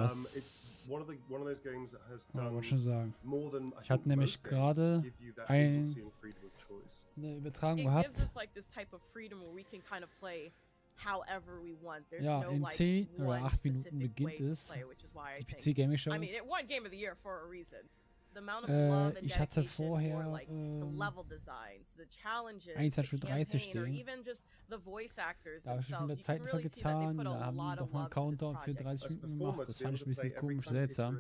was... wollte schon sagen. Ich hatte nämlich gerade eine Übertragung gehabt. Ja, in 10 oder 8 Minuten beginnt es. Die PC Gaming Show. Ich hatte vorher 21:30 stehen. Da habe ich schon wieder Zeit vergetan. Da haben die doch mal einen Countdown für 30 Minuten gemacht. Das fand ich ein bisschen komisch, seltsam.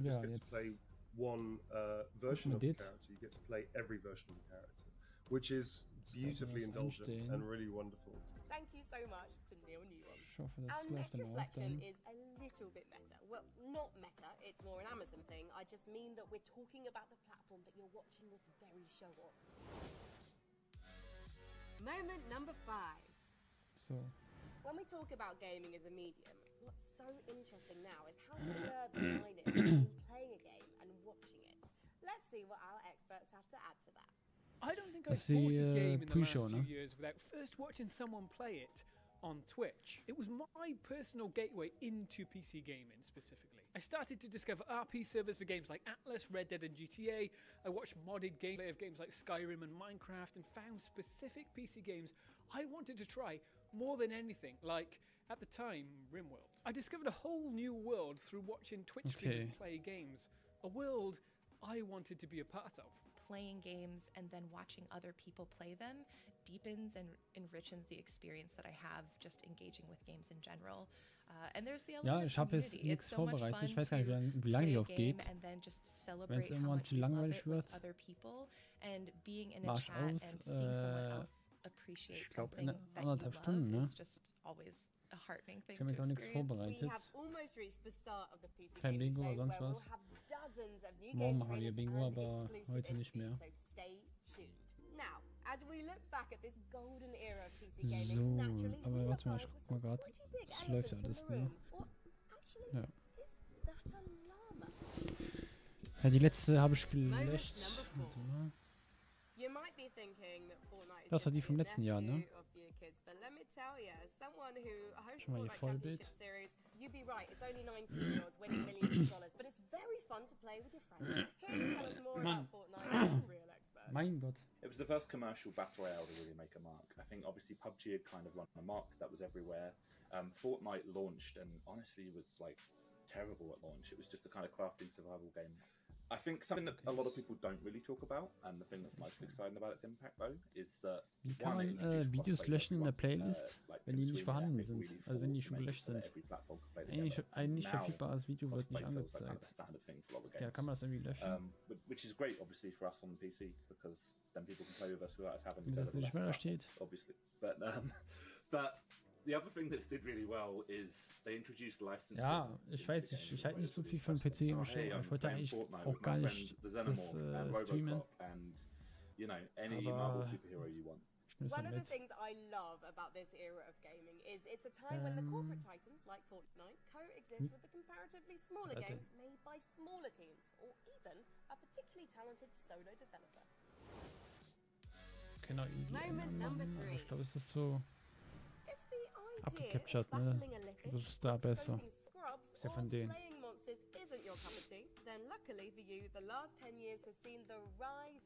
Ja, jetzt one version of the character. You get to play every version of the character, which is beautifully indulgent and really wonderful. Thank you so much to Neil Newham. Ich hoffe, das Our läuft next dann auch reflection dann. is a little bit meta. Well, not meta, it's more an Amazon thing. I just mean that we're talking about the platform that you're watching this very show on. Moment number 5. So. When we talk about gaming as a medium, what's so interesting now is how blurred the line is between playing a game and watching it. Let's see what our experts have to add to that. I don't think I've bought a game in the last few years without first watching someone play it on Twitch. It was my personal gateway into PC gaming specifically. I started to discover RP servers for games like Atlas, Red Dead and GTA. I watched modded gameplay of games like Skyrim and Minecraft and found specific PC games I wanted to try more than anything, like, at the time, RimWorld. I discovered a whole new world through watching Twitch streamers play games. A world I wanted to be a part of. Playing games and then watching other people play them deepens and enriches the experience that I have just engaging with games in general. And there's the Ja, ich habe jetzt nichts vorbereitet. Ich weiß gar nicht, wie lange die auch geht. Wenn es irgendwann zu langweilig wird, mach ich aus. Ich glaube, in 1,5 Stunden, ne? Ich habe jetzt auch nichts vorbereitet. Kein Bingo oder sonst was. Morgen machen wir Bingo, aber heute nicht mehr. So, aber warte mal, ich guck mal gerade. Es läuft alles, ne? Ja. Ja, die letzte habe ich gelöscht. Warte mal. Das war die vom letzten Jahr, ne? Schon mal hier Vollbild. Mann. Mein Gott. It was the first commercial battle royale to really make a mark. I think obviously PUBG had kind of run a mark that was everywhere. Fortnite launched and honestly was like terrible at launch. It was just a kind of crafting survival game. I think something that a lot of people don't really talk about, and the thing that's most exciting about its impact though, is that wie kann man Videos löschen in der Playlist, wenn die nicht vorhanden sind, also wenn die schon gelöscht sind? Ein nicht verfügbares Video wird nicht angezeigt. Ja, kann man das irgendwie löschen? Which is great, obviously, for us on PC, because then people can play with us without us having to go to the steht. Obviously, but the other thing that it did really well is they introduced licensing. Ja, ich weiß, ich halte nicht so viel von PC im Show. Ich wollte eigentlich auch gar nicht das streamen. And, you know, any Marvel superhero you want. One of the things I love about this era of gaming is it's a time when the corporate titans like Fortnite coexist with the comparatively smaller games made by smaller teams or even a particularly talented solo developer. Genau, ich glaube, es ist so abgecaptured, ne? Das ist da besser. Ist ja von denen.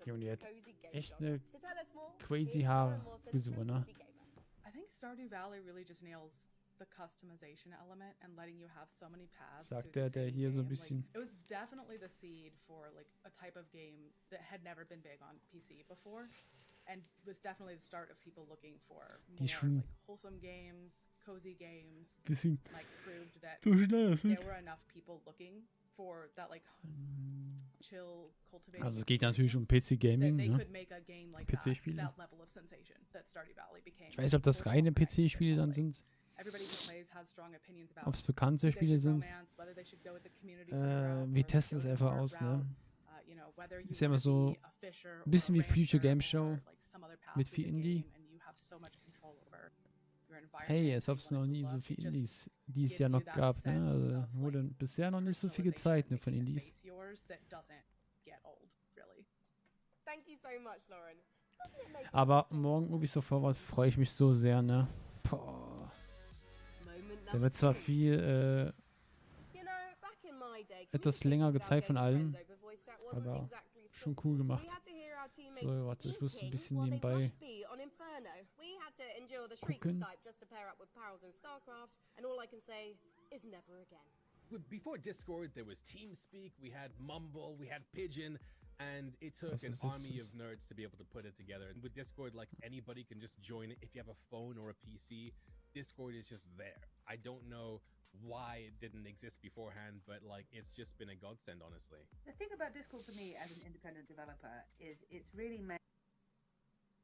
Ja, und die hat echt eine crazy Haarfrisur, ne? I think Stardew Valley really just nails the customization element and letting you have so many paths. Sagt der hier so ein bisschen. It was definitely the seed for like a type of game that had never been big on PC before. And was definitely the start of people looking for more like wholesome games, cozy games. Like proved that there were enough people looking for that like chill cultivation. Also es geht natürlich um PC Gaming, ne? PC-Spiele. Ich weiß nicht, ob das reine PC-Spiele dann sind. Ob es bekannte Spiele sind. Wir testen es einfach aus, ne? Ist ja immer so ein bisschen wie Future Game Show mit viel Indie. Hey, als ob es noch nie so viel Indies dieses Jahr noch gab, ne? Also wurde bisher noch nicht so viel gezeigt, ne, von Indies. Thank you so much, Lauren. Aber morgen Ubisoft Forward freue ich mich so sehr, ne? Boah. Da wird zwar viel etwas länger gezeigt von allem, aber schon cool gemacht. So, warte, ich muss ein bisschen nebenbei gucken. Before Discord, there was TeamSpeak, we had Mumble, we had Pigeon, and it took an army of nerds to be able to put it together. And with Discord, like, anybody can just join it. If you have a phone or a PC, Discord is just there. I don't know why it didn't exist beforehand, but, like, it's just been a godsend, honestly. The thing about Discord for me as an independent developer is it's really made...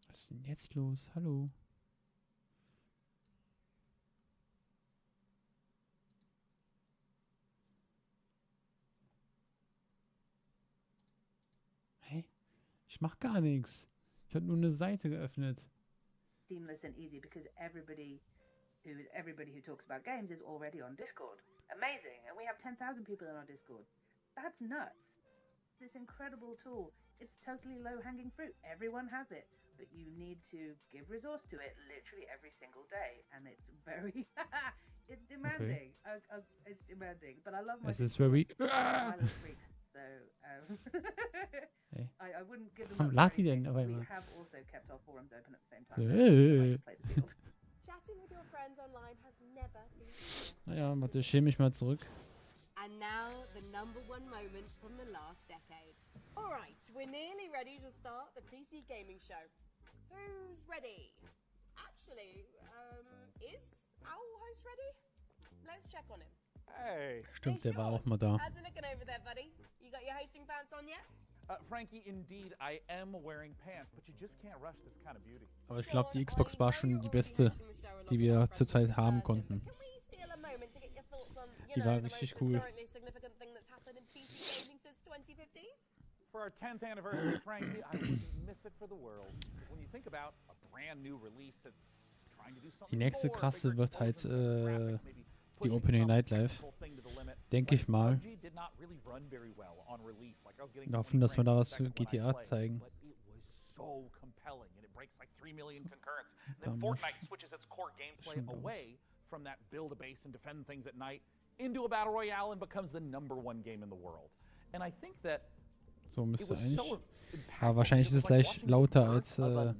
Was ist denn jetzt los? Hallo? Hey, ich mach gar nichts. Ich habe nur eine Seite geöffnet. Seamless and easy because everybody who talks about games is already on Discord. Amazing, and we have 10,000 people in our Discord. That's nuts. This incredible tool. It's totally low-hanging fruit. Everyone has it, but you need to give resource to it literally every single day, and it's very, it's demanding. Okay. It's demanding, but I love my. This is very. Freaks. So hey. I wouldn't give them. Warum lacht die denn auf We einmal? have also kept our forums open at the same time. Chatting with your friends online has never been easier. Naja, warte, ich schäme mich mal zurück. And now, the number one moment from the last decade. Alright, we're nearly ready to start the PC gaming show. Who's ready? Actually, is our host ready? Let's check on him. Hey. Stimmt, der war auch mal da. How's it looking over there, buddy? You got your hosting pants on yet? Frankie, indeed, I am wearing pants, but you just can't rush this kind of beauty. Aber ich glaube, die Xbox war schon die beste, die wir zurzeit haben konnten. Die war richtig cool. For our 10th anniversary, Frankie, I wouldn't miss it for the world. When you think about a brand new release that's trying to do something. Die nächste krasse wird halt die Opening Night Live. Denke ich mal. Wir hoffen, dass wir da was für GTA zeigen. So compelling and it breaks like 3 million concurrents. Then Fortnite switches its core gameplay away from that build a base and defend things at night into a battle royale and becomes the #1 game in the world. And I think that so müsste eigentlich. Aber wahrscheinlich ist es gleich lauter als die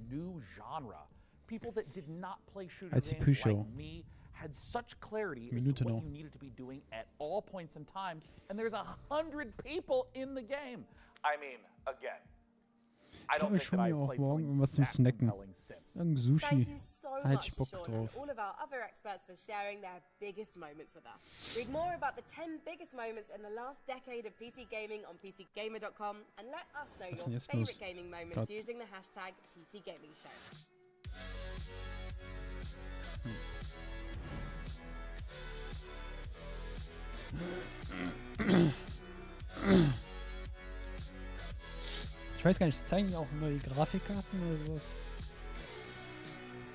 Pre-Show. Had such clarity as to what you needed to be doing at all points in time, and there's 100 people in the game. I mean, again, I don't think that I've played something that compelling since. Sushi. Thank you so halt much ich Bock to Sean drauf. and all of our other experts for sharing their biggest moments with us. Read more about the 10 biggest moments in the last decade of PC gaming on PCGamer.com and let us know your favorite gaming moments using the hashtag PCGamingShow. Ich weiß gar nicht, zeigen die auch neue Grafikkarten oder sowas?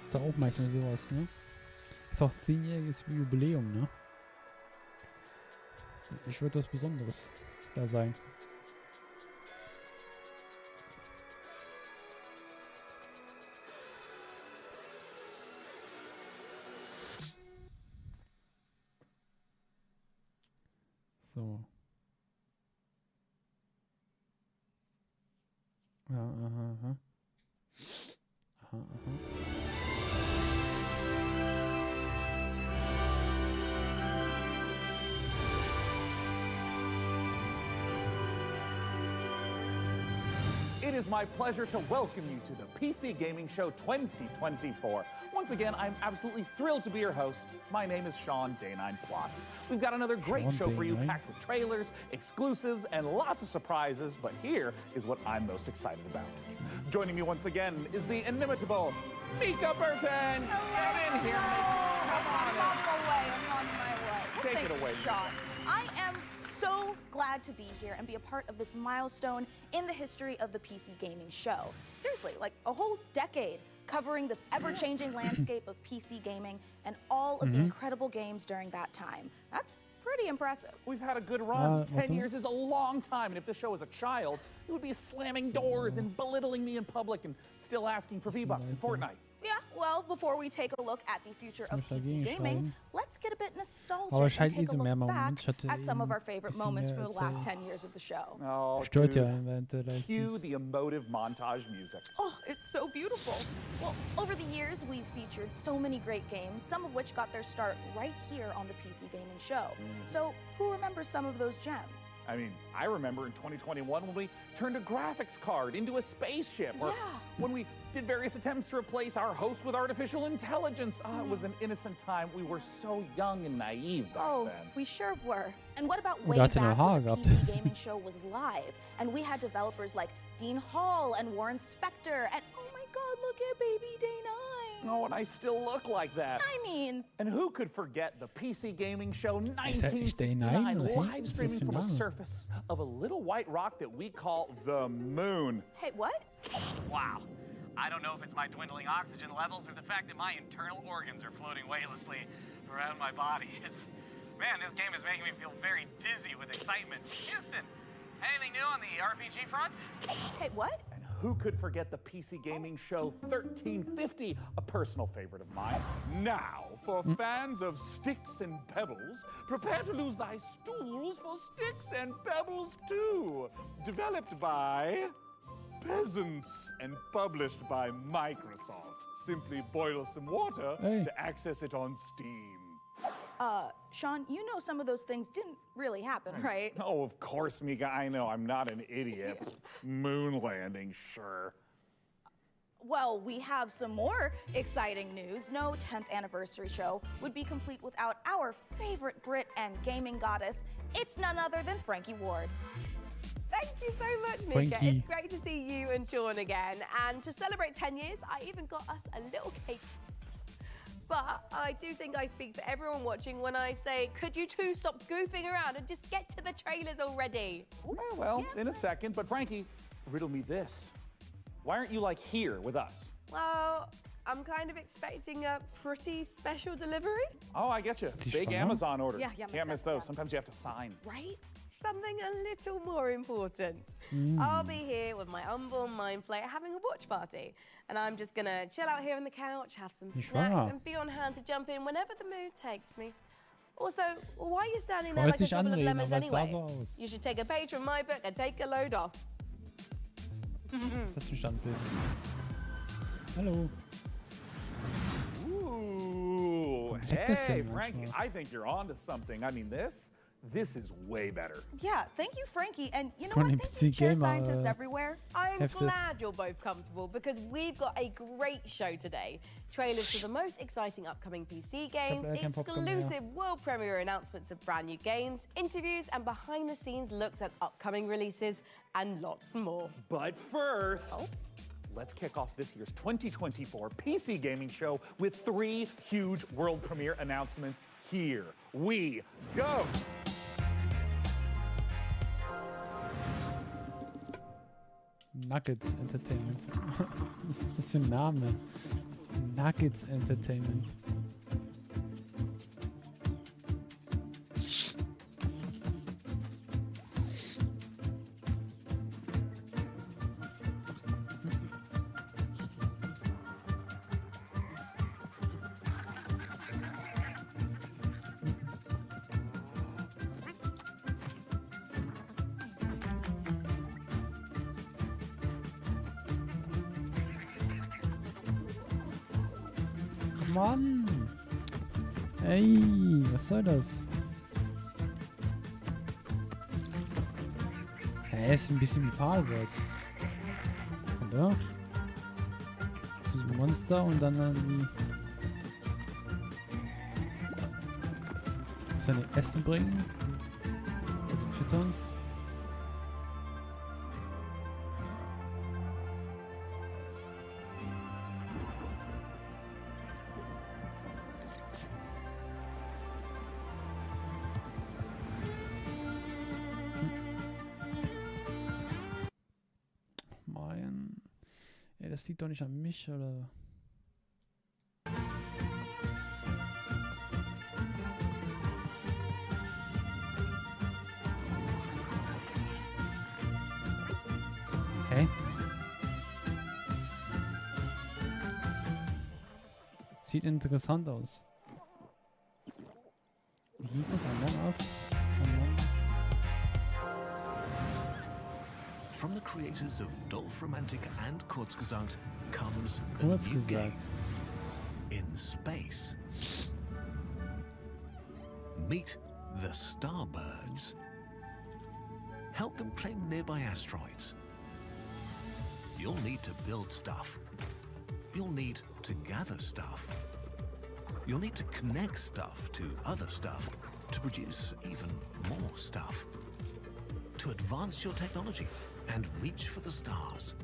Ist da auch meistens sowas, ne? Ist auch 10-jähriges Jubiläum, ne? Ich würde was Besonderes da sein. So. Aha. It is my pleasure to welcome you to the PC Gaming Show 2024. Once again, I'm absolutely thrilled to be your host. My name is Sean Day9 Plot. We've got another great show for you, packed with trailers, exclusives, and lots of surprises, but here is what I'm most excited about. Joining me once again is the inimitable Mika Burton. Get in here, Mika. I'm on my way. Take it away, Sean. I am so glad to be here and be a part of this milestone in the history of the PC gaming show. Seriously, like a whole decade covering the ever-changing landscape of PC gaming and all of the incredible games during that time. That's pretty impressive. We've had a good run. 10 years is a long time, and if this show was a child, it would be slamming doors and belittling me in public and still asking for V-Bucks in Fortnite. Yeah, well, before we take a look at the future of PC gaming, let's get a bit nostalgic Aber and scheint take a so mehr look back Moment. at some of our favorite moments from the last 10 years of the show. Oh, Stört ja, cue the emotive montage music. Oh, it's so beautiful. Well, over the years, we've featured so many great games, some of which got their start right here on the PC Gaming Show. So, who remembers some of those gems? I mean, I remember in 2021 when we turned a graphics card into a spaceship, or when we did various attempts to replace our host with artificial intelligence. It was an innocent time. We were so young and naive back then. We sure were. And what about way back when the PC Gaming Show was live, and we had developers like Dean Hall and Warren Spector, and oh my God, look at baby Day9. Oh, and I still look like that. I mean... And who could forget the PC Gaming Show 1969 live streaming from the surface of a little white rock that we call the moon? Hey, what? Wow. I don't know if it's my dwindling oxygen levels or the fact that my internal organs are floating weightlessly around my body. Man, this game is making me feel very dizzy with excitement. Houston, anything new on the RPG front? Hey, what? Who could forget the PC Gaming Show 1350, a personal favorite of mine? Now, for fans of Sticks and Pebbles, prepare to lose thy stools for Sticks and Pebbles 2. Developed by peasants and published by Microsoft. Simply boil some water to access it on Steam. Sean, you know some of those things didn't really happen, right? Oh, of course, Mika. I know. I'm not an idiot. Moon landing, sure. Well, we have some more exciting news. No 10th anniversary show would be complete without our favorite Brit and gaming goddess. It's none other than Frankie Ward. Thank you so much, Mika. It's great to see you and Sean again. And to celebrate 10 years, I even got us a little cake. But I do think I speak for everyone watching when I say, could you two stop goofing around and just get to the trailers already? Well, in a second. But Frankie, riddle me this. Why aren't you, like, here with us? Well, I'm kind of expecting a pretty special delivery. Oh, I get you. Big Amazon order. Yeah, can't miss those. Sometimes you have to sign. Right? Something a little more important. I'll be here with my unborn mind flayer having a watch party. And I'm just gonna chill out here on the couch, have some snacks, and be on hand to jump in whenever the mood takes me. Also, why are you standing there like a couple of lemons anyway? You should take a page from my book and take a load off. Ist das ein Standbild? Hallo. Ooh, hey, Frankie, I think you're onto something. I mean, this is way better. Yeah, thank you, Frankie. And you know what? Thank you, chair scientists everywhere. I'm glad you're both comfortable because we've got a great show today. Trailers for the most exciting upcoming PC games, exclusive world premiere announcements of brand new games, interviews and behind-the-scenes looks at upcoming releases, and lots more. But first, let's kick off this year's 2024 PC Gaming Show with 3 huge world premiere announcements. Here we go. Nuggets Entertainment. Was ist das für ein Name? Nuggets Entertainment. Mann! Ey, was soll das? Hä, ist ein bisschen wie Palworld. Oder? So ein Monster und dann irgendwie... Seine Essen bringen? Also füttern? Das liegt doch nicht an mich, oder? Sieht interessant aus. Wie hieß das? Among Us? From the creators of Dolph Romantic and Kurzgesagt comes a new game in space. Meet the Starbirds. Help them claim nearby asteroids. You'll need to build stuff. You'll need to gather stuff. You'll need to connect stuff to other stuff to produce even more stuff. To advance your technology and reach for the stars.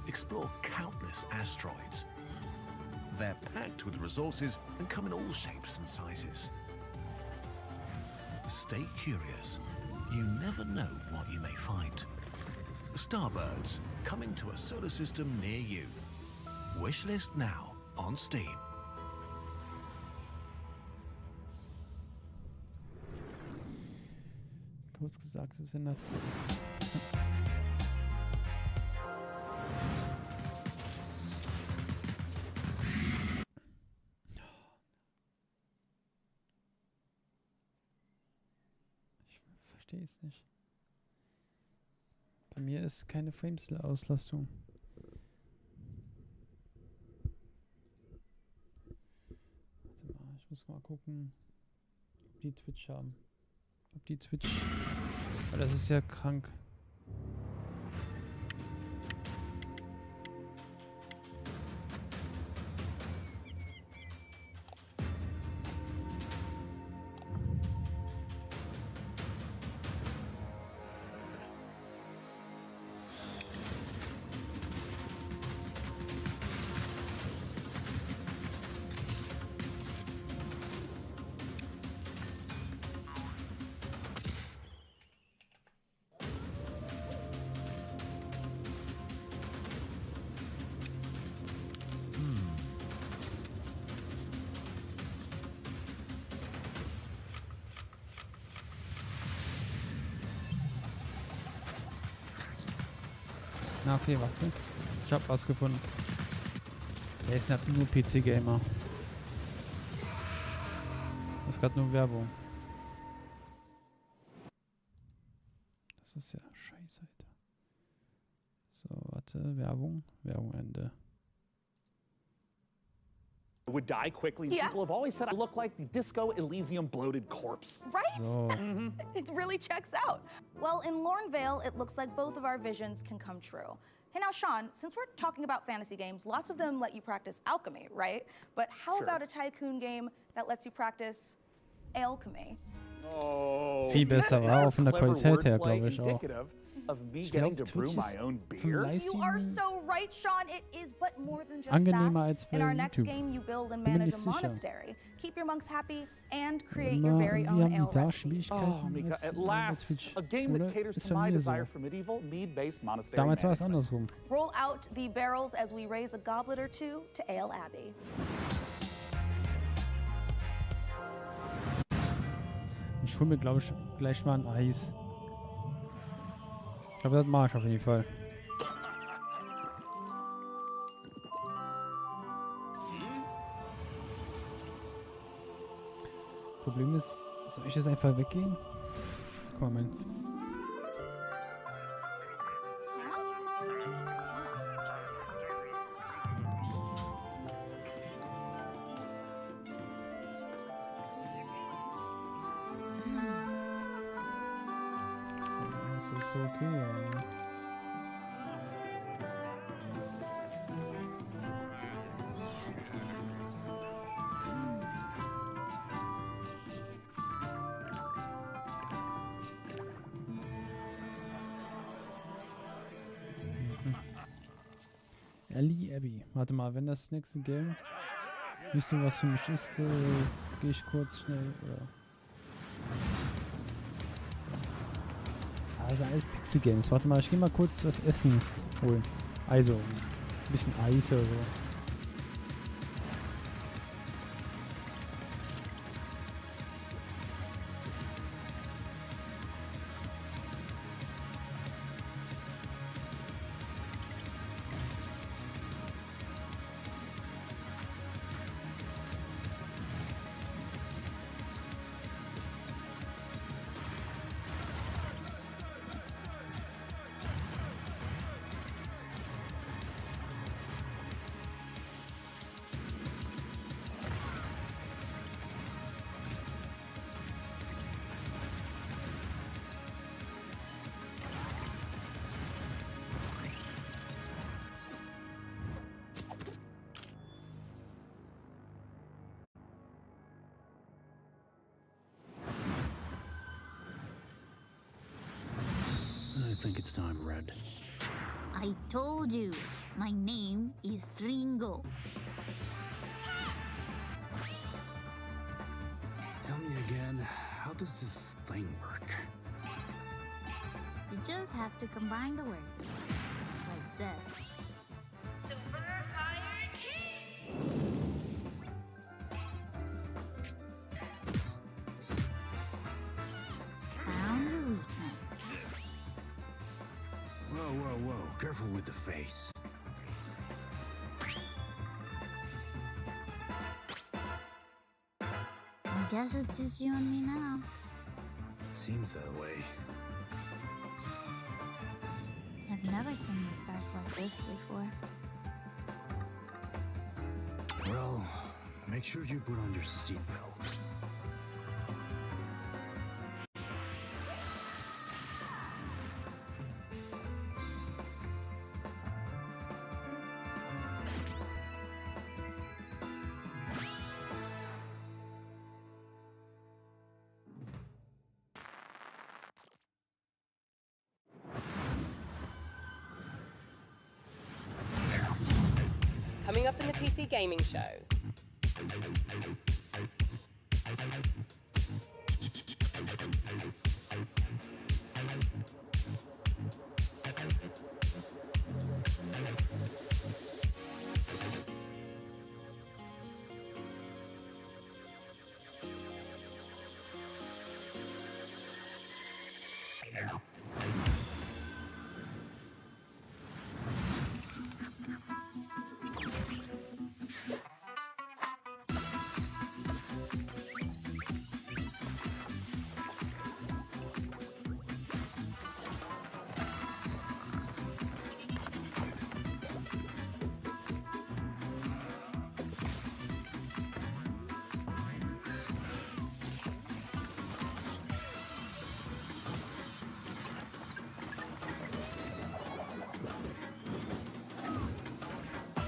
Explore countless asteroids. They're packed with resources and come in all shapes and sizes. Stay curious. You never know what you may find. Starbirds, coming to a solar system near you. Wishlist now on Steam. Kurz gesagt, es ist in der Zeit. Ich verstehe es nicht. Bei mir ist keine Frames-Auslastung. Warte mal, ich muss mal gucken, ob die Twitch haben. Ob die Twitch... Weil das ist ja krank. Na okay, warte. Ich hab was gefunden. Der ist nicht nur PC-Gamer. Das ist gerade nur Werbung. Das ist ja scheiße, Alter. So, warte. Werbung. Werbung Ende. Would die quickly. Yeah. People have always said I look like the Disco Elysium bloated corpse. Right? So. It really checks out. Well, in Lornvale, it looks like both of our visions can come true. Hey, now, Sean, since we're talking about fantasy games, lots of them let you practice alchemy, right? But how Sure. about a tycoon game that lets you practice alchemy? Oh. Viel besser, war auch von der Qualität her, glaube ich auch. Of me Ich getting glaube, to brew Twitch my ist own vom beer. You are Livestream so right, Sean. It is but more than just angenehmer that. als bei In our next YouTube. game, you build and Bin mir manage nicht a sicher. monastery, keep your monks happy, and create Immer your very irgendwie own haben ale die da recipe. Schwierigkeiten Oh, Mika, als at bei last, Twitch. a game Oder that caters ist to bei my mir so? desire for medieval mead-based monastery Damals war es management. andersrum. Roll out the barrels as we raise a goblet or two to Ale Abbey. Ich hole mir, glaube ich, gleich mal ein Eis. Ich glaube, das mache ich auf jeden Fall. Problem ist, soll ich jetzt einfach weggehen? Guck mal, mein... So, das ist so okay, ja. Ellie Abbey. Warte mal, wenn das nächste Game nicht so was für mich ist, gehe ich kurz schnell oder. Also alles Pixel Games. Warte mal, ich gehe mal kurz was essen holen. Also, ein bisschen Eis oder so. It's time, Red. I told you, my name is Ringo. Tell me again, how does this thing work? You just have to combine the words. Like this. Super Fire King! Found the weakness. Whoa, whoa, whoa. Careful with the face. I guess it's just you and me now. Seems that way. I've never seen the stars like this before. Well, make sure you put on your seatbelt. Coming up in the PC Gaming Show.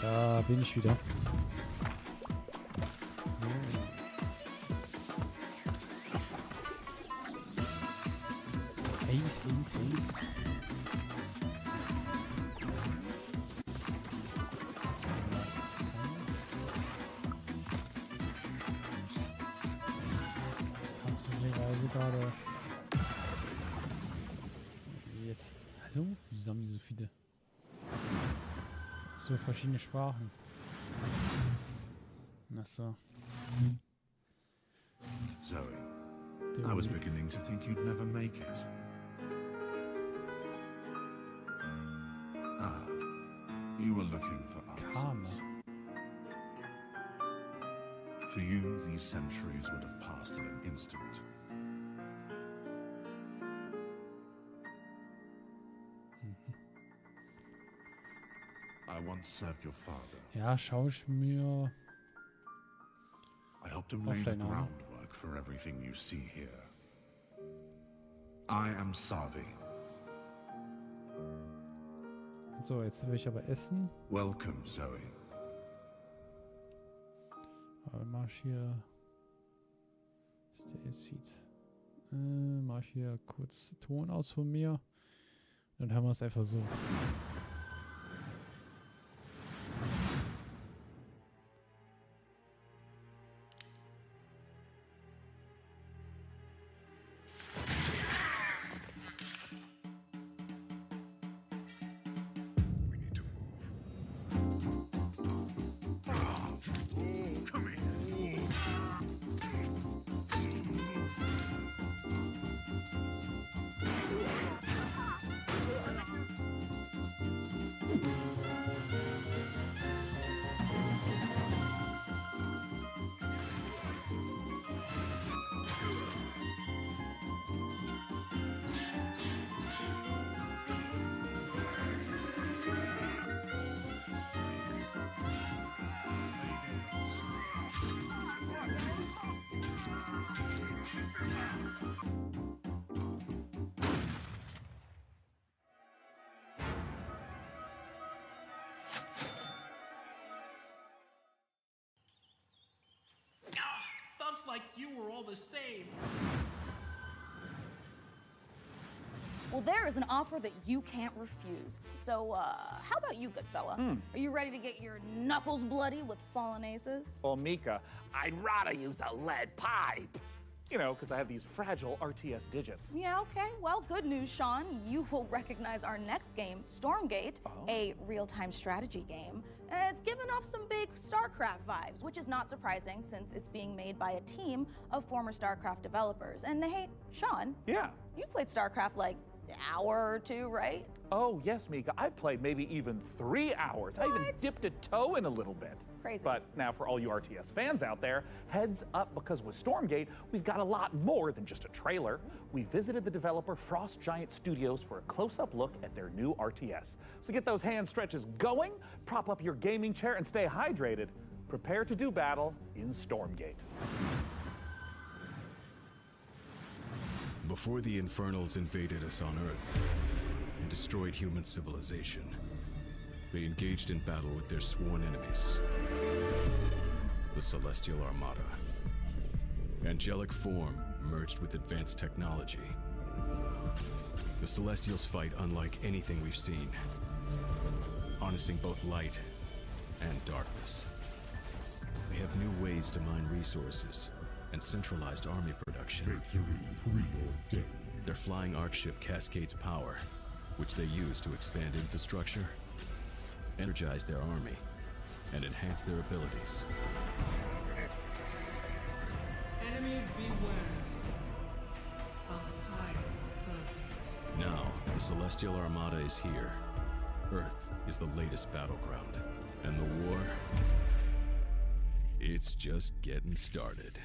Da bin ich wieder. So. Ace. Kannst du die Reise gerade... Jetzt... Hallo? Wieso haben die so viele... So verschiedene Sprachen. Ach so. Zoe, I was beginning to think you'd never make it. Ah, you were looking for answers. For you, these centuries would have passed in an instant. I once served your father. Ja, schau ich mir I helped him lay the groundwork for everything you see here. I am Savi. So, jetzt will ich aber essen. Welcome, Zoe. Aber mach ich hier... Stay seat. Mach ich hier kurz Ton aus von mir. Dann hören wir es einfach so. Like you were all the same. Well, there is an offer that you can't refuse. So, how about you, good fella? Are you ready to get your knuckles bloody with fallen aces? Well, Mika, I'd rather use a lead pipe. You know, because I have these fragile RTS digits. Yeah, okay. Well, good news, Sean. You will recognize our next game, Stormgate, a real-time strategy game. It's giving off some big StarCraft vibes, which is not surprising since it's being made by a team of former StarCraft developers. And hey, Sean. Yeah. You've played StarCraft like an hour or two, right? Oh, yes, Mika. I've played maybe even 3 hours. I even dipped a toe in a little bit. Crazy. But now for all you RTS fans out there, heads up, because with Stormgate, we've got a lot more than just a trailer. We visited the developer Frost Giant Studios for a close-up look at their new RTS. So get those hand stretches going, prop up your gaming chair, and stay hydrated. Prepare to do battle in Stormgate. Before the Infernals invaded us on Earth and destroyed human civilization, they engaged in battle with their sworn enemies, the Celestial Armada. Angelic form merged with advanced technology. The Celestials fight unlike anything we've seen, harnessing both light and darkness. They have new ways to mine resources and centralized army production. Their flying arc ship cascades power, which they use to expand infrastructure, energize their army, and enhance their abilities. Enemies beware. Now, the Celestial Armada is here. Earth is the latest battleground, and the war, it's just getting started.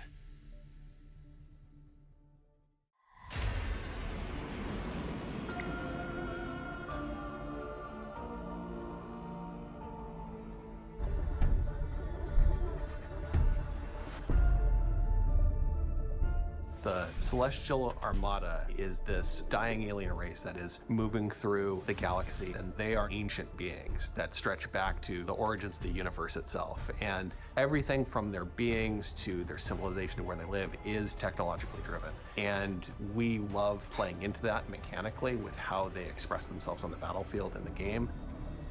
The Celestial Armada is this dying alien race that is moving through the galaxy, and they are ancient beings that stretch back to the origins of the universe itself. And everything from their beings to their civilization to where they live is technologically driven. And we love playing into that mechanically with how they express themselves on the battlefield in the game.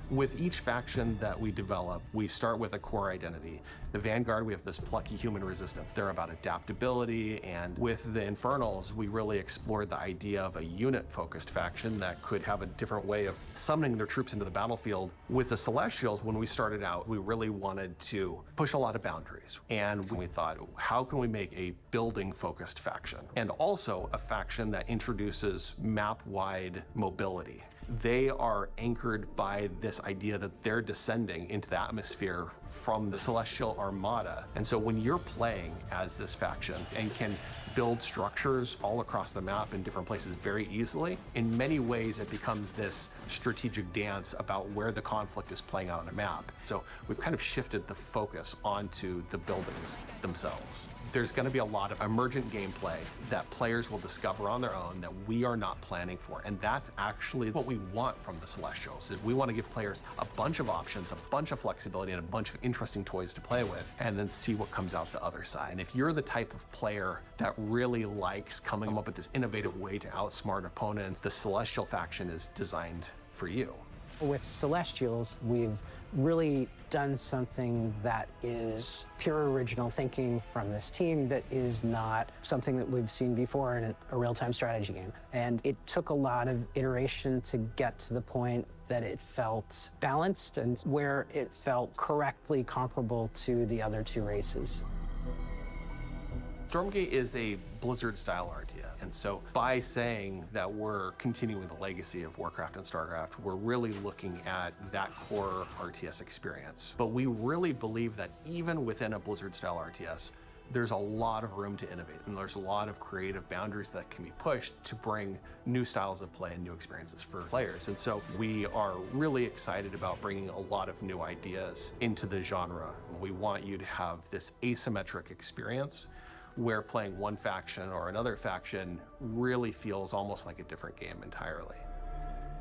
With each faction that we develop, we start with a core identity. The Vanguard, we have this plucky human resistance. They're about adaptability, and with the Infernals, we really explored the idea of a unit-focused faction that could have a different way of summoning their troops into the battlefield. With the Celestials, when we started out, we really wanted to push a lot of boundaries. And we thought, how can we make a building-focused faction? And also a faction that introduces map-wide mobility. They are anchored by this idea that they're descending into the atmosphere from the Celestial Armada. And so when you're playing as this faction and can build structures all across the map in different places very easily, in many ways it becomes this strategic dance about where the conflict is playing out on a map. So we've kind of shifted the focus onto the buildings themselves. There's going to be a lot of emergent gameplay that players will discover on their own that we are not planning for. And that's actually what we want from the Celestials. Is we want to give players a bunch of options, a bunch of flexibility, and a bunch of interesting toys to play with, and then see what comes out the other side. And if you're the type of player that really likes coming up with this innovative way to outsmart opponents, the Celestial faction is designed for you. With Celestials, we've really done something that is pure original thinking from this team that is not something that we've seen before in a real-time strategy game. And it took a lot of iteration to get to the point that it felt balanced and where it felt correctly comparable to the other two races. Stormgate is a Blizzard-style RTS, and so by saying that we're continuing the legacy of Warcraft and StarCraft, we're really looking at that core RTS experience. But we really believe that even within a Blizzard-style RTS, there's a lot of room to innovate, and there's a lot of creative boundaries that can be pushed to bring new styles of play and new experiences for players. And so we are really excited about bringing a lot of new ideas into the genre. We want you to have this asymmetric experience where playing one faction or another faction really feels almost like a different game entirely.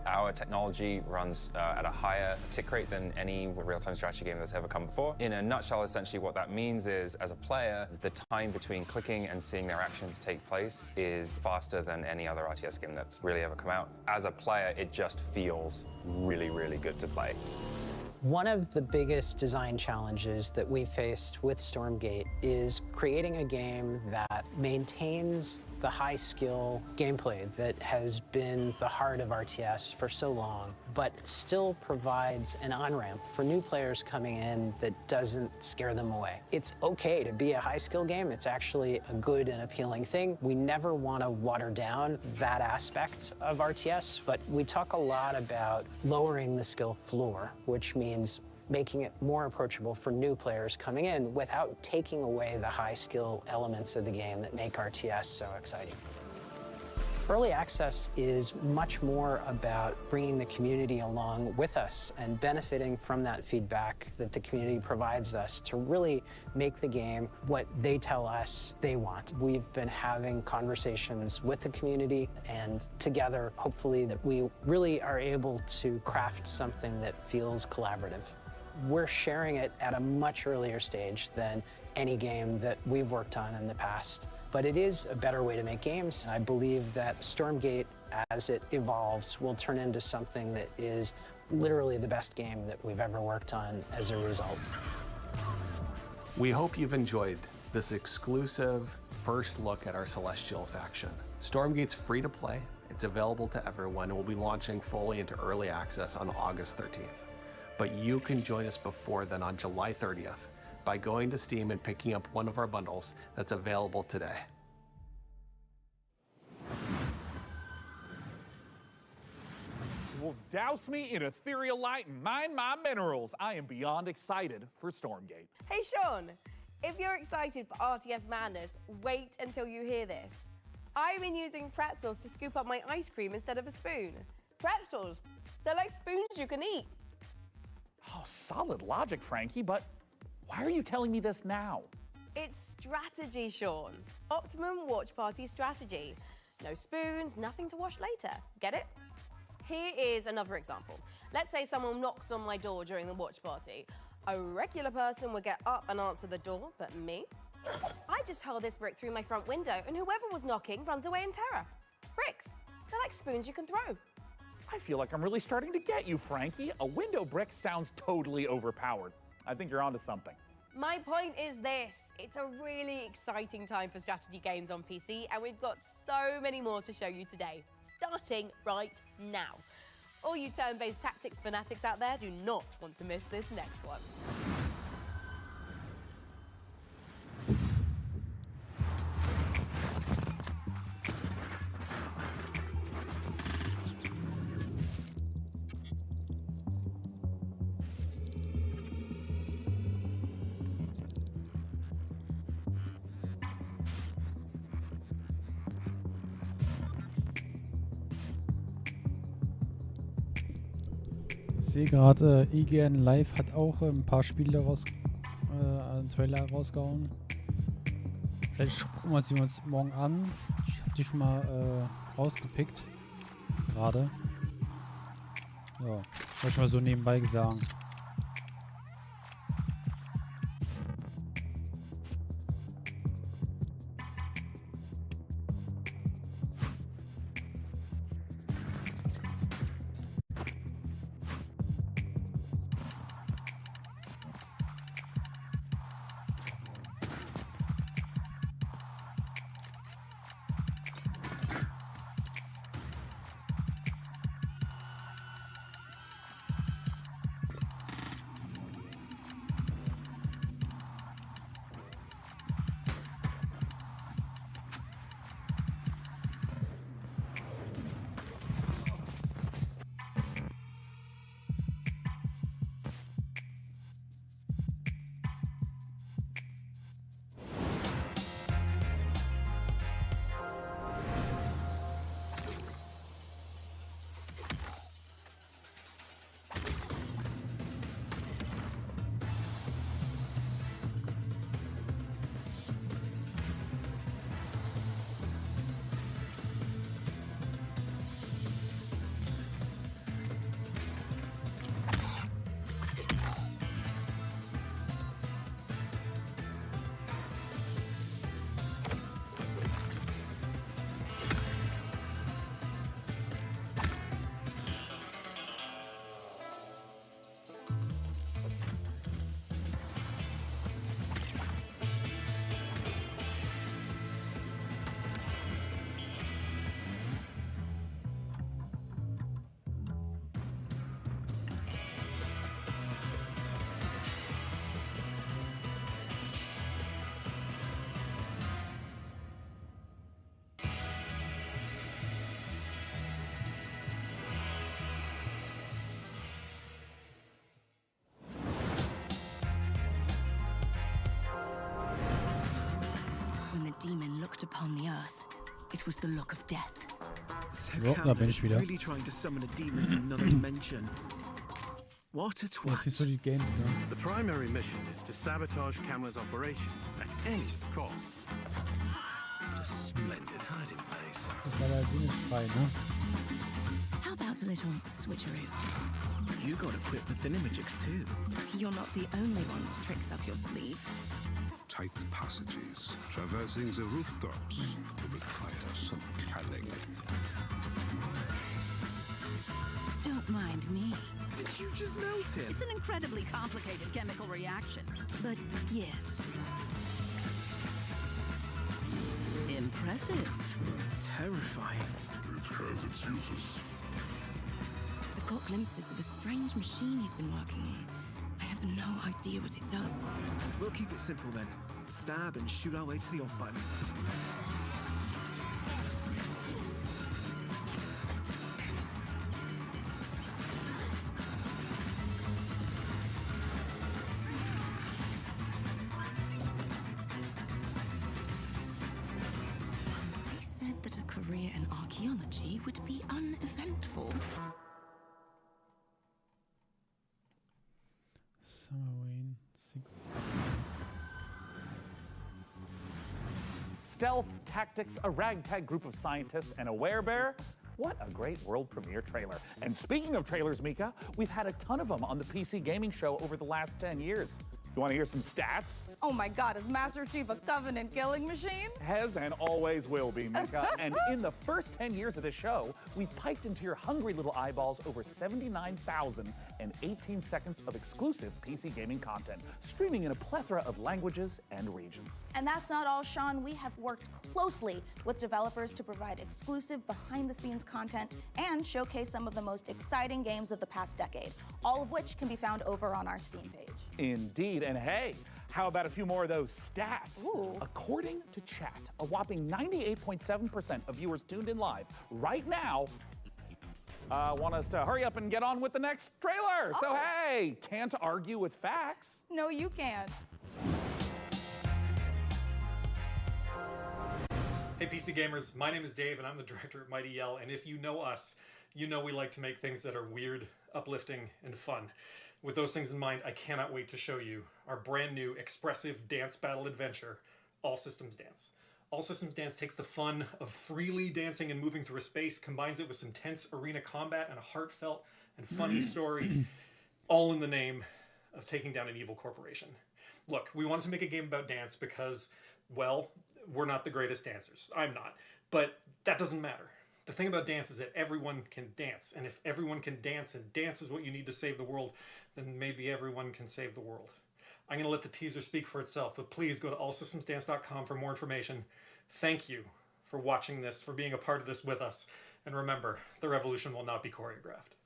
Our technology runs at a higher tick rate than any real-time strategy game that's ever come before. In a nutshell, essentially what that means is, as a player, the time between clicking and seeing their actions take place is faster than any other RTS game that's really ever come out. As a player, it just feels really, really good to play. One of the biggest design challenges that we faced with Stormgate is creating a game that maintains the high-skill gameplay that has been the heart of RTS for so long, but still provides an on-ramp for new players coming in that doesn't scare them away. It's okay to be a high-skill game. It's actually a good and appealing thing. We never want to water down that aspect of RTS, but we talk a lot about lowering the skill floor, which means making it more approachable for new players coming in without taking away the high skill elements of the game that make RTS so exciting. Early access is much more about bringing the community along with us and benefiting from that feedback that the community provides us to really make the game what they tell us they want. We've been having conversations with the community, and together, hopefully, that we really are able to craft something that feels collaborative. We're sharing it at a much earlier stage than any game that we've worked on in the past. But it is a better way to make games. I believe that Stormgate, as it evolves, will turn into something that is literally the best game that we've ever worked on as a result. We hope you've enjoyed this exclusive first look at our Celestial faction. Stormgate's free to play. It's available to everyone and will be launching fully into early access on August 13th. But you can join us before then on July 30th by going to Steam and picking up one of our bundles that's available today. Well, douse me in ethereal light and mine my minerals. I am beyond excited for Stormgate. Hey Sean, if you're excited for RTS madness, wait until you hear this. I've been using pretzels to scoop up my ice cream instead of a spoon. Pretzels, they're like spoons you can eat. Oh, solid logic, Frankie, but why are you telling me this now? It's strategy, Sean. Optimum watch party strategy. No spoons, nothing to wash later. Get it? Here is another example. Let's say someone knocks on my door during the watch party. A regular person would get up and answer the door, but me? I just hurl this brick through my front window and whoever was knocking runs away in terror. Bricks, they're like spoons you can throw. I feel like I'm really starting to get you, Frankie. A window brick sounds totally overpowered. I think you're onto something. My point is this. It's a really exciting time for strategy games on PC, and we've got so many more to show you today, starting right now. All you turn-based tactics fanatics out there do not want to miss this next one. Ich sehe gerade, IGN Live hat auch ein paar Spiele einen Trailer rausgehauen. Vielleicht gucken wir sie uns morgen an. Ich habe die schon mal rausgepickt. Gerade. Ja, wollte ich mal so nebenbei sagen. demon looked upon the earth, it was the look of death. So So, da bin ich wieder. really trying to summon a demon from another dimension. What a twat. Das sind so die Games, ne? The primary mission is to sabotage Kamla's operation at any cost. What a splendid hiding place. Das war der frei, ne? How about a little switcheroo? You got equipped with thinamajigs too. You're not the only one with tricks up your sleeve. Tight passages, traversing the rooftops, will require some cunning. Don't mind me. Did you just melt it? It's an incredibly complicated chemical reaction. But yes. Impressive. Terrifying. It has its uses. I've got glimpses of a strange machine he's been working on. I have no idea what it does. We'll keep it simple then. Stab and shoot our way to the off button. They said that a career in archaeology would be uneventful. Summerwayne 6. Stealth Tactics, a ragtag group of scientists, and a werebear. What a great world premiere trailer. And speaking of trailers, Mika, we've had a ton of them on the PC gaming show over the last 10 years. You want to hear some stats? Oh my God, is Master Chief a Covenant killing machine? Has and always will be, Mika. And in the first 10 years of this show, we've piped into your hungry little eyeballs over 79,018 seconds of exclusive PC gaming content, streaming in a plethora of languages and regions. And that's not all, Sean. We have worked closely with developers to provide exclusive behind-the-scenes content and showcase some of the most exciting games of the past decade, all of which can be found over on our Steam page. Indeed, and hey, how about a few more of those stats? Ooh. According to chat, a whopping 98.7% of viewers tuned in live right now want us to hurry up and get on with the next trailer. So hey, can't argue with facts. No, you can't. Hey PC gamers, my name is Dave and I'm the director at Mighty Yell, and if you know us, you know we like to make things that are weird, uplifting, and fun. With those things in mind, I cannot wait to show you our brand new expressive dance battle adventure, All Systems Dance. All Systems Dance takes the fun of freely dancing and moving through a space, combines it with some tense arena combat and a heartfelt and funny story, all in the name of taking down an evil corporation. Look, we wanted to make a game about dance because, well, we're not the greatest dancers. I'm not. But that doesn't matter. The thing about dance is that everyone can dance, and if everyone can dance, and dance is what you need to save the world, then maybe everyone can save the world. I'm going to let the teaser speak for itself, but please go to allsystemsdance.com for more information. Thank you for watching this, for being a part of this with us, and remember, the revolution will not be choreographed.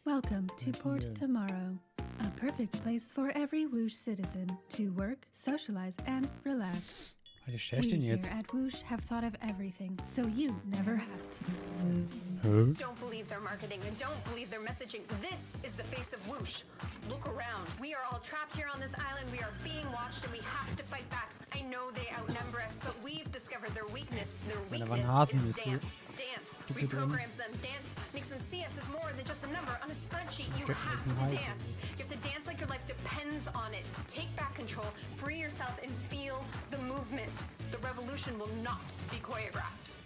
Welcome to Port Tomorrow, a perfect place for every Whoosh citizen to work, socialize, and relax. Alter, We stell ich den here jetzt? at Whoosh have thought of everything, so you never have to. Hä? Don't believe their marketing and don't believe their messaging. This is the face of Whoosh. Look around. We are all trapped here on this island. We are being watched and we have to fight back. I know they outnumber us, but we've discovered their weakness. Their Wenn er war ein weakness Hasen is ist, dance. Dance Bitte drin. reprograms them. Dance makes them see us as more than just a number on a spreadsheet. You Steckt have aus dem to Hals. dance. You have to dance like your life depends on it. Take back control, free yourself, and feel the movement. The revolution will not be choreographed.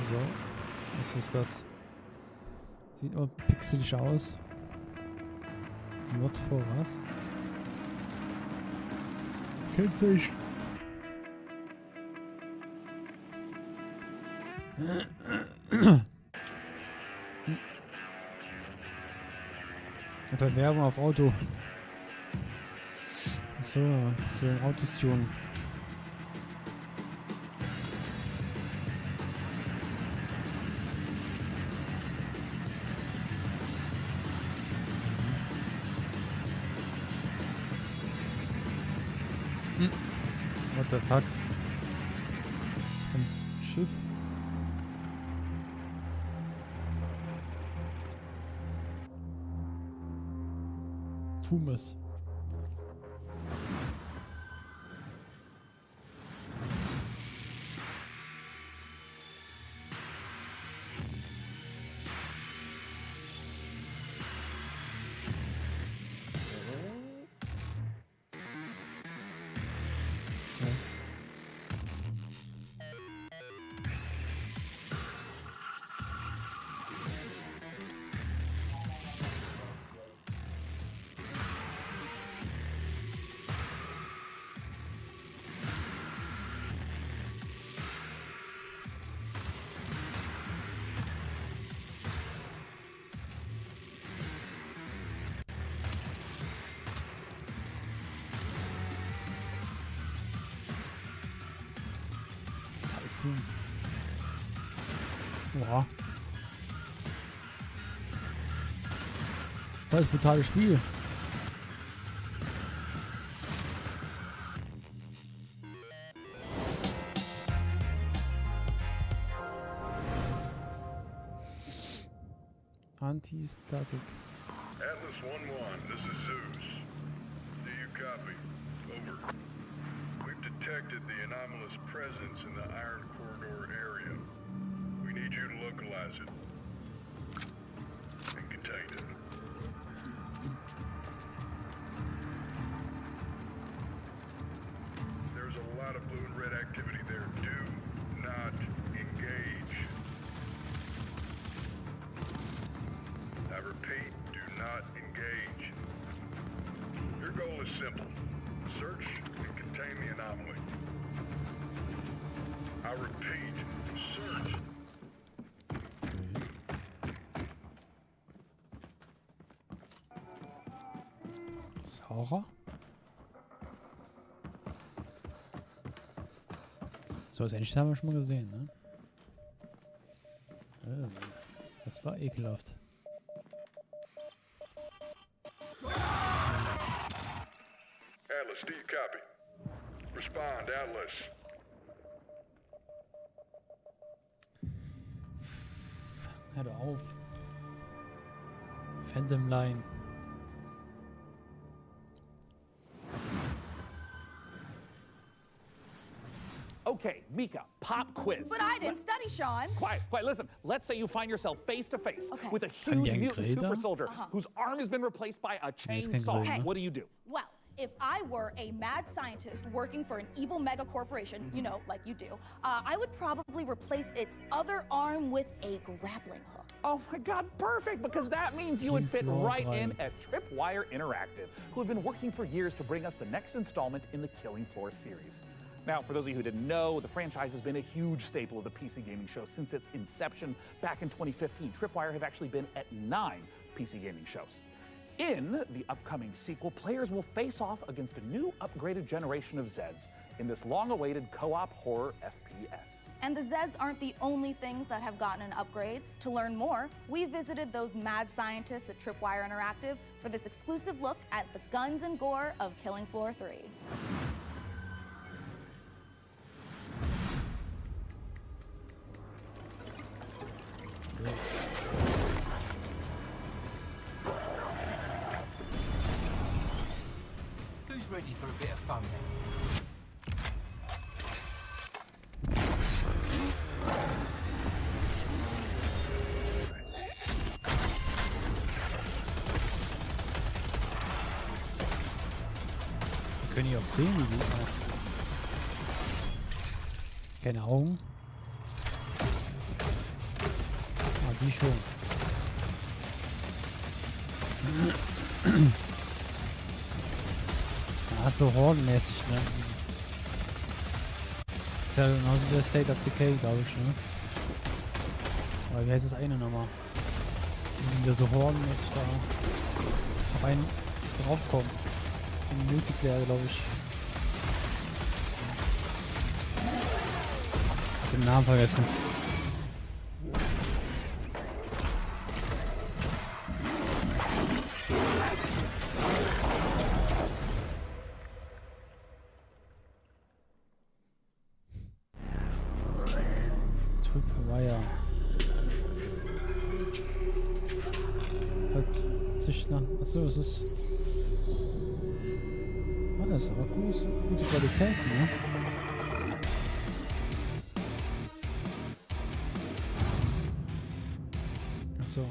So, was ist das? Sieht aber pixelig aus. Not for was? Kennt sich. Werbung auf Auto. Achso, das ist Autos tunen. What the fuck? Ein Schiff. Fumes. Boah. Voll das brutales Spiel. Anti-Static. Atlas 1-1, this is Zeus. Do you copy? Over. We've detected the anomalous presence in the Iron Corridor area. We need you to localize it. And contain it. There's a lot of blue and red activity there. Do not engage. I repeat, do not engage. Your goal is simple. Search and contain the anomaly. I repeat, search. Sarah? So, das Endstück haben wir schon mal gesehen, ne? Das war ekelhaft. Atlas, do you copy? Respond, Atlas. Hör doch auf. Phantom Line. Okay, Mika, pop quiz. But I didn't study, Sean. Quiet, listen. Let's say you find yourself face to face Okay. with a huge mutant super soldier whose arm has been replaced by a chainsaw. Okay. What do you do? Well, if I were a mad scientist working for an evil mega corporation, you know, like you do, I would probably replace its other arm with a grappling hook. Oh my God, perfect, because that means you would fit right in at Tripwire Interactive, who have been working for years to bring us the next installment in the Killing Floor series. Now, for those of you who didn't know, the franchise has been a huge staple of the PC gaming show since its inception back in 2015. Tripwire have actually been at 9 PC gaming shows. In the upcoming sequel, players will face off against a new upgraded generation of Zeds in this long-awaited co-op horror FPS. And the Zeds aren't the only things that have gotten an upgrade. To learn more, we visited those mad scientists at Tripwire Interactive for this exclusive look at the guns and gore of Killing Floor 3. Who's ready for a bit of fun then? Wir können die auch sehen, die Gegner. Keine Augen. Ah, die schon. Ja, so hordenmäßig, ne? Ist ja genauso wie der State of Decay, glaube ich, ne? Aber wie heißt das eine nochmal? Wenn wir so hordenmäßig da auf einen draufkommen. Im Multiplayer, glaube ich. Ich hab den Namen vergessen. Tripwire. Achso, es ist Ah, das ist aber gute Qualität, ne? Achso.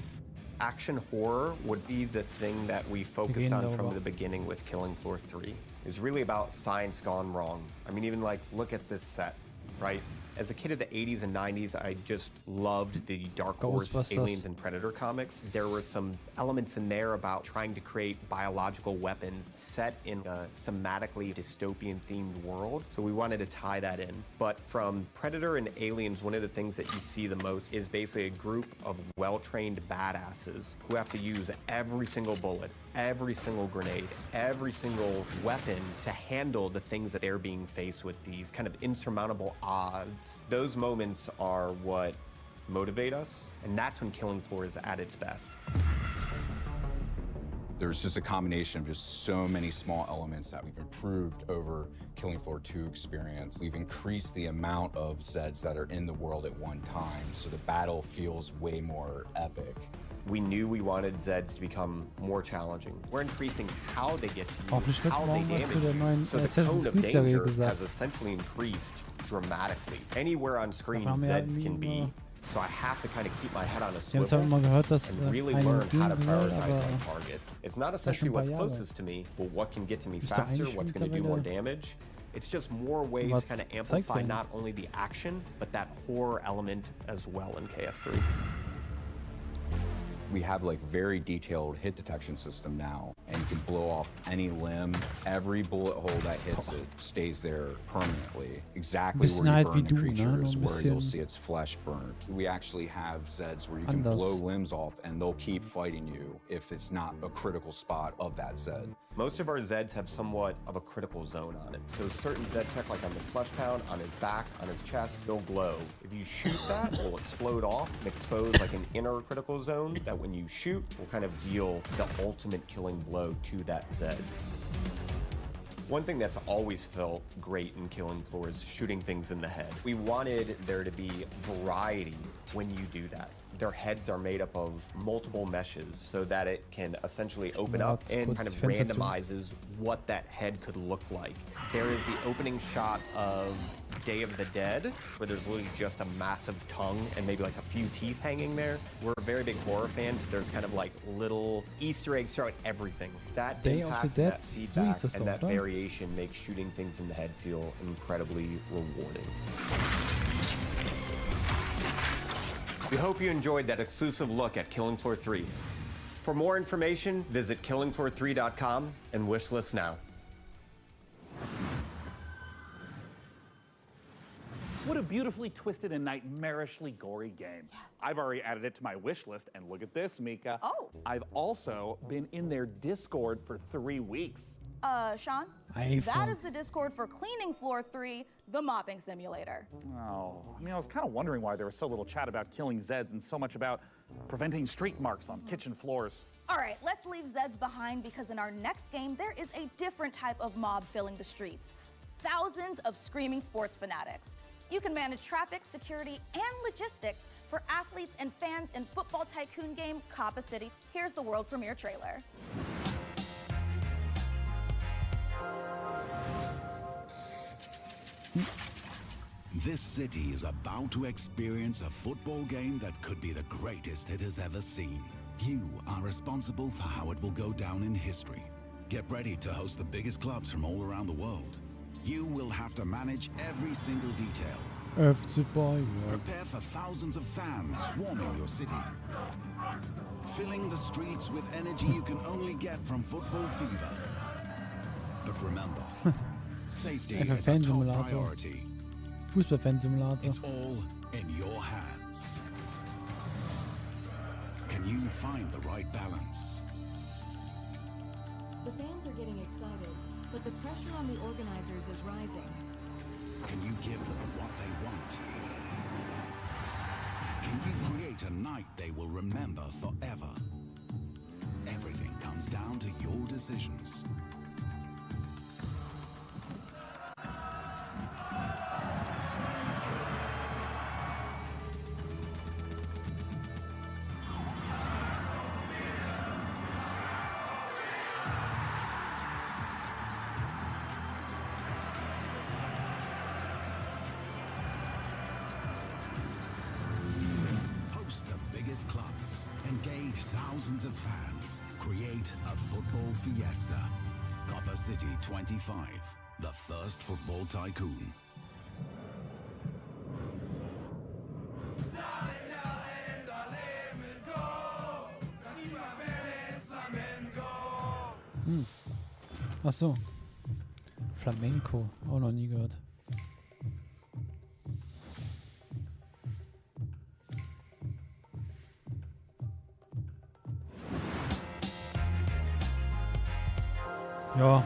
Action horror would be the thing that we focused on from the beginning with Killing Floor 3. It was really about science gone wrong. I mean, even like, look at this set, right? As a kid of the 80s and 90s, I just loved the Dark Horse Aliens and Predator comics. There were some elements in there about trying to create biological weapons set in a thematically dystopian themed world. So we wanted to tie that in. But from Predator and Aliens, one of the things that you see the most is basically a group of well-trained badasses who have to use every single bullet, every single grenade, every single weapon to handle the things that they're being faced with, these kind of insurmountable odds. Those moments are what motivate us, and that's when Killing Floor is at its best. There's just a combination of just so many small elements that we've improved over Killing Floor 2 experience. We've increased the amount of Zeds that are in the world at one time, so the battle feels way more epic. We knew we wanted Zeds to become more challenging. We're increasing how they get to you, how they damage you. So the cone of danger has essentially increased dramatically. Anywhere on screen, Zeds can be. So I have to kind of keep my head on a swivel and really learn how to prioritize my targets. It's not essentially what's closest to me, but what can get to me faster, what's going to do more damage. It's just more ways to kind of amplify not only the action, but that horror element as well in KF3. We have like very detailed hit detection system now, and you can blow off any limb. Every bullet hole that hits it stays there permanently. Exactly where you burn the creature is where you'll see its flesh burnt. We actually have Zeds where you can blow limbs off and they'll keep fighting you if it's not a critical spot of that Zed. Most of our Zeds have somewhat of a critical zone on it. So certain Zed tech, like on the flesh pound, on his back, on his chest, they'll glow. If you shoot that, it will explode off and expose like an inner critical zone that when you shoot will kind of deal the ultimate killing blow to that Zed. One thing that's always felt great in Killing Floor is shooting things in the head. We wanted there to be variety when you do that. Their heads are made up of multiple meshes so that it can essentially open up and kind of randomizes what that head could look like. There is the opening shot of Day of the Dead, where there's literally just a massive tongue and maybe like a few teeth hanging there. We're very big horror fans. So there's kind of like little Easter eggs throughout everything. That Day of the Dead, that feedback, and that variation makes shooting things in the head feel incredibly rewarding. We hope you enjoyed that exclusive look at Killing Floor 3. For more information, visit killingfloor3.com and wishlist now. What a beautifully twisted and nightmarishly gory game. Yeah. I've already added it to my wish list, and look at this, Mika. Oh. I've also been in their Discord for 3 weeks. Sean? That is the Discord for Cleaning Floor 3, the mopping simulator. Oh, I mean, I was kind of wondering why there was so little chat about killing Zeds and so much about preventing streak marks on kitchen floors. All right, let's leave Zeds behind because in our next game, there is a different type of mob filling the streets. Thousands of screaming sports fanatics. You can manage traffic, security, and logistics for athletes and fans in football tycoon game Coppa City. Here's the world premiere trailer. This city is about to experience a football game that could be the greatest it has ever seen. You are responsible for how it will go down in history. Get ready to host the biggest clubs from all around the world. You will have to manage every single detail. FC Bayern. Prepare for thousands of fans swarming your city. Filling the streets with energy you can only get from football fever. But remember, safety is a top priority. Fußballfansimulator. It's all in your hands. Can you find the right balance? The fans are getting excited, but the pressure on the organizers is rising. Can you give them what they want? Can you create a night they will remember forever? Everything comes down to your decisions. Engage thousands of fans. Create a football fiesta. Copper City 25, the first football tycoon. Ach so. Flamenco. Auch noch nie gehört. Ja.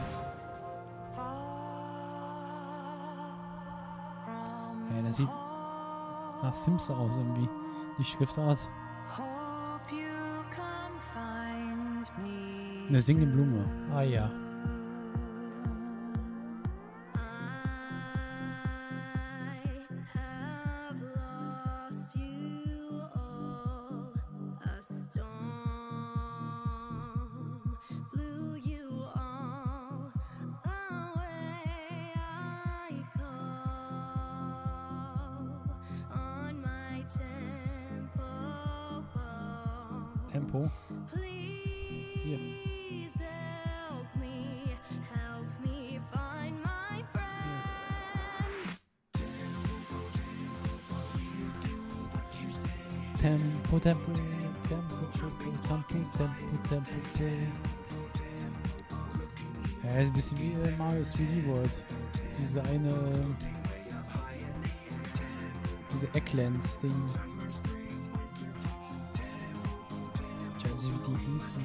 Ja, das sieht nach Sims aus irgendwie. Die Schriftart. Eine singende Blume. Ah ja. Tempo. Hier. Tempo, Tempo, Tempo, Tempo. Ja, ist ein bisschen wie Mario 3D World. Diese Egglands-Ding. Ich weiß nicht, wie die hießen.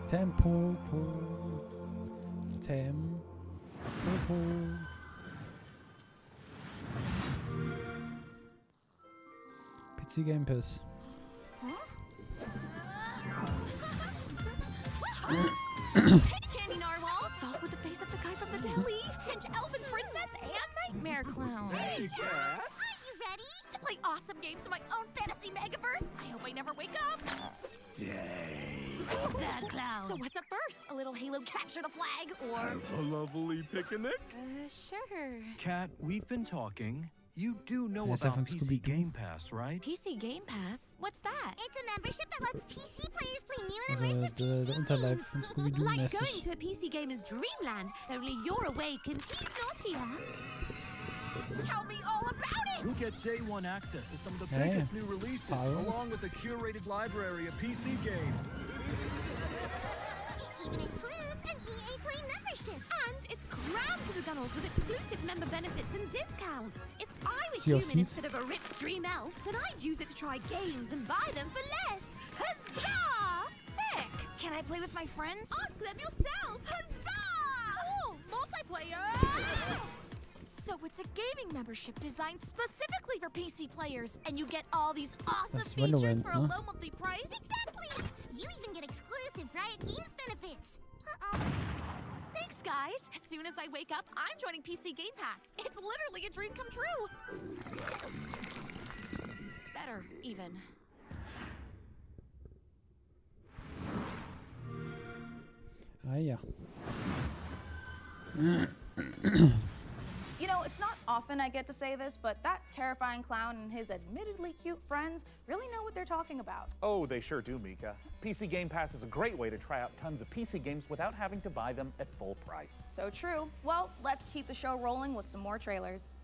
Tempo, Tempo. PC Game Pass. Candy Narwhal, dog with the face of the guy from the deli, and elfin princess and nightmare clown. Hey, Cat! Are you ready to play awesome games in my own fantasy megaverse? I hope I never wake up. Stay. Bad clown. So what's up first? A little Halo capture the flag, or Have a lovely picnic? Sure. Kat, we've been talking. You do know Yes, about I'm PC Scooby-Doo. Game Pass, right? PC Game Pass? What's that? It's a membership that lets PC players play new and Also immersive der Unterleib von Scooby-Doo Like mäßig. going to a PC gamer's dreamland, only you're awake and he's not here. Tell me all about it! You'll get day one access to some of the Hey, biggest new releases, Pyro. along with a curated library of PC games. It even includes an EA Play membership. And it's crammed to the gunnels with exclusive member benefits and discounts. If I were CLCs? human instead of a ripped dream elf, then I'd use it to try games and buy them for less. Huzzah! Sick! Can I play with my friends? Ask them yourself! Huzzah! Cool! Multiplayer! So it's a gaming membership designed specifically for PC players, and you get all these awesome That's features relevant, for a huh? low monthly price? Exactly! You even get exclusive Riot Games benefits. Thanks, guys. As soon as I wake up, I'm joining PC Game Pass. It's literally a dream come true. Better, even. Ah ja. You know, it's not often I get to say this, but that terrifying clown and his admittedly cute friends really know what they're talking about. Oh, they sure do, Mika. PC Game Pass is a great way to try out tons of PC games without having to buy them at full price. So true. Well, let's keep the show rolling with some more trailers.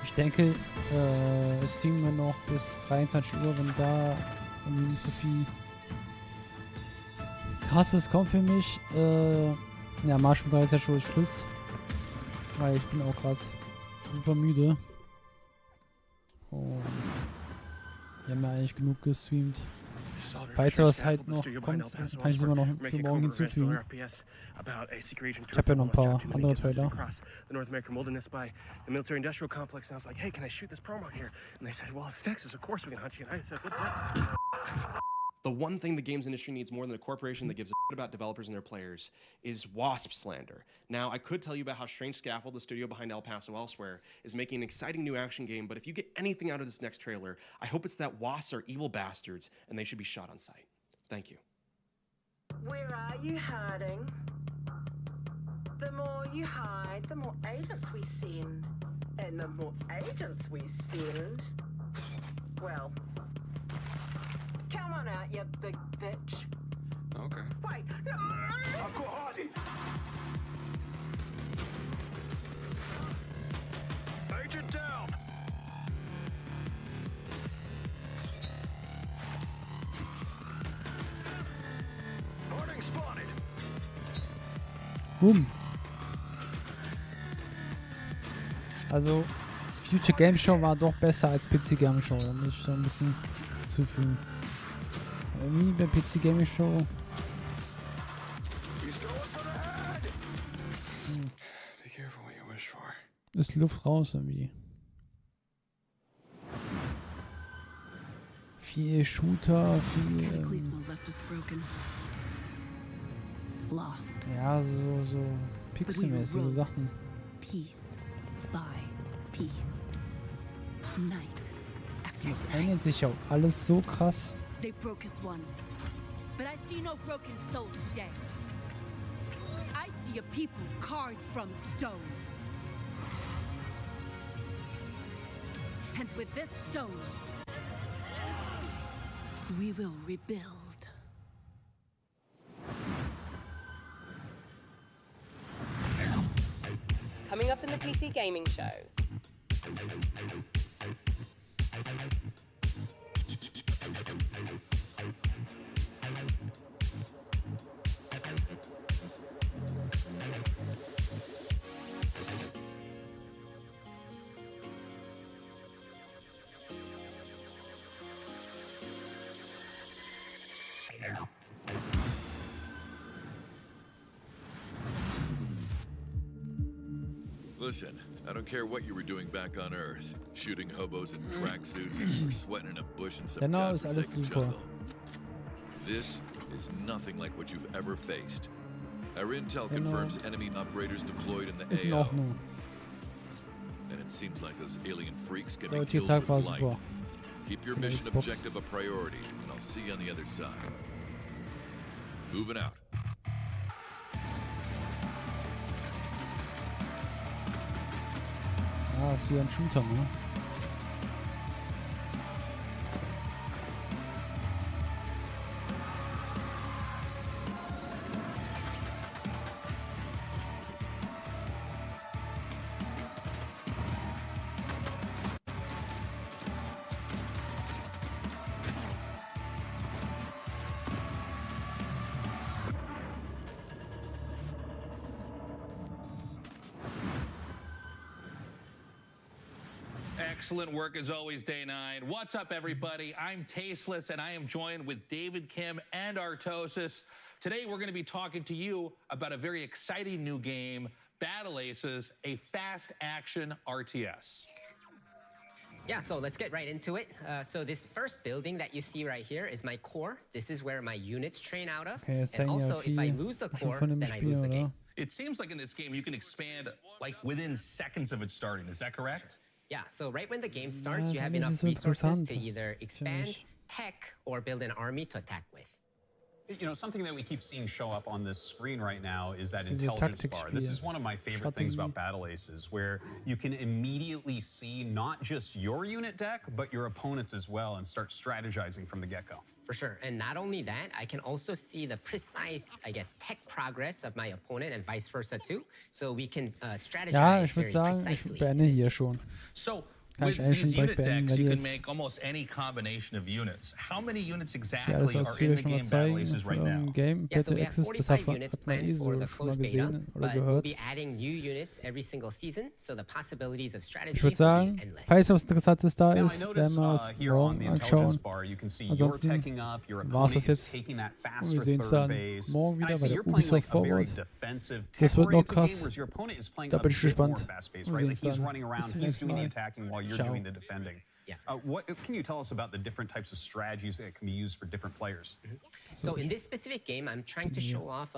Ich denke, Steam nur noch bis 23 Uhr, wenn da irgendwie nicht so viel Krasses kommt für mich. Ja, Marsch um 3 ist ja schon Schluss. Weil ich bin auch gerade super müde. Und wir haben ja eigentlich genug gestreamt. Falls was halt noch kommt, kann ich es immer noch für morgen hinzufügen. Ich habe ja noch ein paar andere Trailer. The North American wilderness by the military industrial complex, and I was like, hey, can I shoot this promo here? And they said, well, it's Texas, of course we can hunt you. And I said, what's that? The one thing the games industry needs more than a corporation that gives a shit about developers and their players is WASP slander. Now, I could tell you about how Strange Scaffold, the studio behind El Paso Elsewhere, is making an exciting new action game, but if you get anything out of this next trailer, I hope it's that WASPs are evil bastards and they should be shot on sight. Thank you. Where are you hiding? The more you hide, the more agents we send. And the more agents we send, well, come on out, you big bitch. Okay. Wait, no! I've got Hardy. Agent down. Harding spotted. Boom. Also, Future Game Show war doch besser als PC Game Show. Da muss ich so ein bisschen zufügen. Irgendwie bei PC Game Show. Be careful what you wish for. Ist Luft raus irgendwie. Viel Shooter, viel. Ja, so pixelmäßige Sachen. Piece by piece. Night after Das ändert sich auch alles so krass. They broke us once, but I see no broken souls today. I see a people carved from stone. And with this stone, we will rebuild. Coming up in the PC Gaming Show. Listen, I don't care what you were doing back on Earth. Shooting hobos in tracksuits or sweating in a bush in some godforsaken jungle. This is nothing like what you've ever faced. Our intel confirms enemy operators deployed in the AO. And it seems like those alien freaks can be killed with light. Keep your mission objective a priority, and I'll see you on the other side. Moving out. Ah, ist wie ein Shooter, ne? Excellent work as always, Day 9. What's up, everybody? I'm Tasteless, and I am joined with David Kim and Artosis. Today, we're going to be talking to you about a very exciting new game, Battle Aces, a fast-action RTS. Yeah, so let's get right into it. So this first building that you see right here is my core. This is where my units train out of. Okay, and also, if I lose the core, then I lose the game. It seems like in this game, you can expand like within seconds of it starting. Is that correct? Yeah, so right when the game starts, you have enough resources to either expand, tech, or build an army to attack with. You know, something that we keep seeing show up on this screen right now is that intelligence bar. This is one of my favorite things about Battle Aces, where you can immediately see not just your unit deck, but your opponent's as well, and start strategizing from the get-go. For sure, and not only that, I can also see the precise, I guess, tech progress of my opponent and vice versa too. So we can strategize ja, ich würde very sagen, precisely. ich beende hier schon. So, Kann with ich eigentlich schon these direkt unit beenden, decks, weil you die can jetzt make almost any combination of units. How many units hier exactly alles are in ausführlich the schon mal game Battle zeigen Aces right now? Game Yeah, so Battle we have Axis, das 45 hat units man planned so for the schon mal closed beta, gesehen oder but we'll gehört. be adding new units every single season, so the possibilities of strategy Ich würde will sagen, be endless. falls was Interessantes da Now, I ist, werden notice wir es here on morgen the anschauen. intelligence bar, you can see you're Ansonsten teching up, your war es opponent das is jetzt. taking that Und faster wir sehen uns third dann base. morgen And I wieder see bei der you're playing like Ubisoft a very Forward. defensive, Das wird noch tech-oriented game, krass. whereas your opponent is playing Da a bin ich bit more gespannt. fast-paced, Wir right? sehen Like uns he's dann. running Bis around, zum he's nächsten doing the Mal. attacking while you're Ciao. doing the defending. Yeah. What can you tell us about the different types of strategies that can be used for different players? So in this specific game, I'm trying to show off